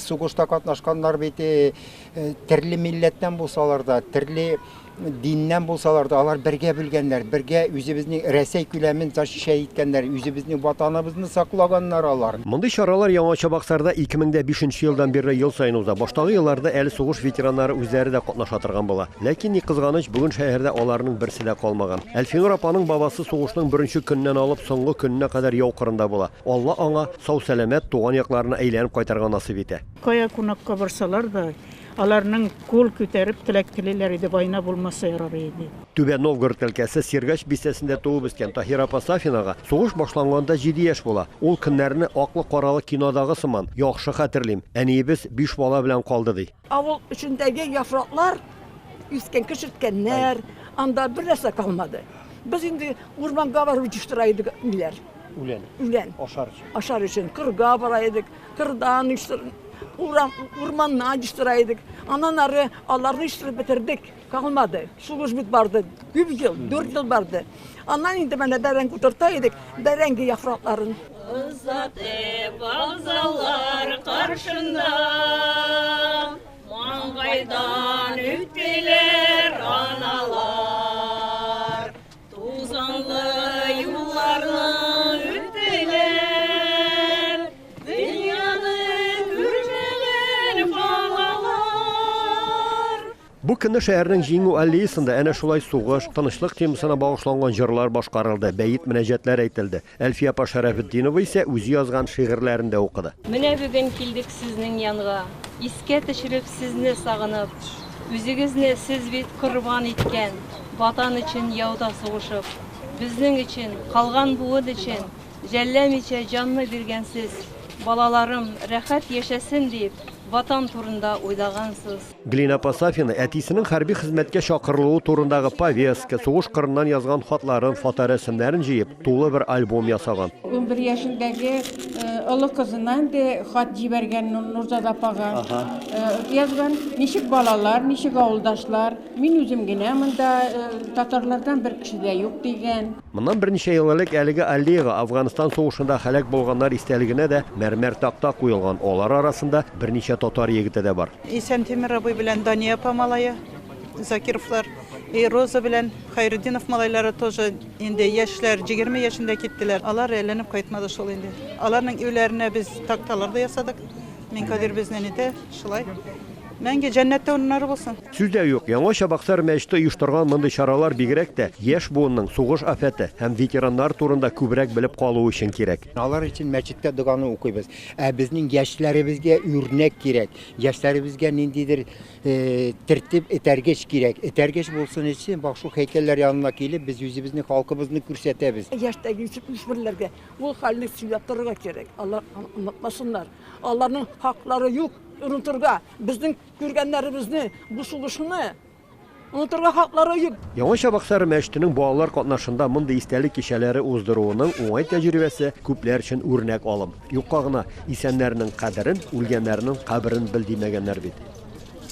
сугышта катнашканнар бит төрле милләттән булсалар да, төрле dinнән булсалар да, алар бергә белгәннәр, бергә үзебезнең Рәсәй күләмен защищать иткәннәр, үзебезнең ватаныбызны саклаганнар алар. Мондый чаралар Яңа Чабаксарда 2005 елдан бері ел сайын уза. Баштагы елларда әле сугыш ветераннары үзләре дә катнаша торган була. Ләкин ни кызганыч, бүген шәһәрдә аларның берсе дә калмаган. Әлфинур апаның бабасы сугышның беренче көннән алып соңгы көненә кадәр яу кырында була. Алла аңа сау-сәламәт туган якларына әйләнеп кайтарга насыйп итә. Кая кунакка барсалар да, аларның кул күтәреп теләк телиләр иде, война булмаса ярар иде. Түбән Новгород өлкәсе Сиргач бистәсендә туып үскән Таһира апа Сафинага сугыш башланганда 7 яшь була. Ул көннәрне аклы-каралы кинодагы сыман яхшы хәтерлим. Әниебез 5 бала белән калды ди. Авыл içindәге яфраклар, үскән кешерткәннәр, анда бер нәрсә калмады. Без инде урманга барып җыштыра идек миләр. Үлән. Ашар өчен кырга бара идек, кырдан урманна җыштыра идек. Аннан ары аларны җыштырып бетердек. Kalmadı. Suğuş bit vardı. 100 yıl, 4 yıl vardı. Andan indi bana derengi oturtaydık. Derengi yaprakların. Uzatıp ağzalar karşında, mangaydan üttiler analar. Tuzanlı yollarını üttiler, dünyanı görmeler bağlar. Бу көнне шәһәрнең җиңү аллеясында әнә шулай сугыш, тынычлык темасына багышланган җырлар башкарылды, бәйит мөнәҗәтләр әйтелде. Әлфия апа Шәрәфетдинова исә үзе язган шигырьләрен дә укыды. Менә бүген килдек сезнең янга, искә төшереп сезне сагынып, үзегезне сез бит корбан иткән, ватан өчен яуда сугышып, безнең өчен, калган буыд өчен, жәлләмичә җанны биргәнсез, балаларым рәхәт яшәсен дип, ватан турында уйлагансыз. Глина Пасафина әтисенең хәрби хезмәткә чакырылуы турындагы повестка, сугыш кырыннан язган хатларын, фоторәсемнәрен җыеп, тулы бер альбом ясаган. 11 yaşındaki ulu kızından da hat җибәргән Нурзат апага. Язган ничек балалар, ничек авылдашлар, мин үзем генә монда татарлардан бер кеше дә юк дигән. Моннан берничә ел элек әлеге аллеяга Афганстан сугышында һәлак булганнар истәлегенә дә мәрмәр такта куелган. Алар арасында берничә татар егете дә бар. İsen Temir абый белән Дания апа малайы, Закировлар, Роза белән Хайретдинов малайлары тоже инде яшьләр 20 яшендә киттеләр. Алар әйләнеп кайтмады шул инде. Аларның өйләренә без такталар да ясадык. Мин Кадир безнән иде, шулай. Мәңге җәннәттә урыннары булсын. Сүздә юк, Яңа Чабаксар мәчете оештырган мондый чаралар бигрәк тә яшь буынның сугыш афәте һәм ветераннар турында күбрәк белеп калу өчен кирәк. Алар өчен мәчеттә дуганы укыйбыз. Безнең яшьләребезгә үрнәк кирәк. Яшьләребезгә ниндидер тәртип этәргеч кирәк. Этәргеч булсын өчен бак шу һәйкәлләр янына килеп, без үзебезнең халкыбызны күрсәтәбез. Яшьтәге үсмерләргә ул хәлне сөйләп торырга кирәк. Алар онытмасыннар. Аларның хаклары юк. Unuturga, bizning күргәннәребезне, бу сугышны unuturga хаклары юк. Яңа Чабаксар мәчетенең балалар катнашында мондый истәлек кичәләре уздыруының уңай тәҗрибәсе күпләр өчен үрнәк алым. Юкка гына исәннәрнең кадерен, үлгәннәрнең каберен бел димәгәннәр бит.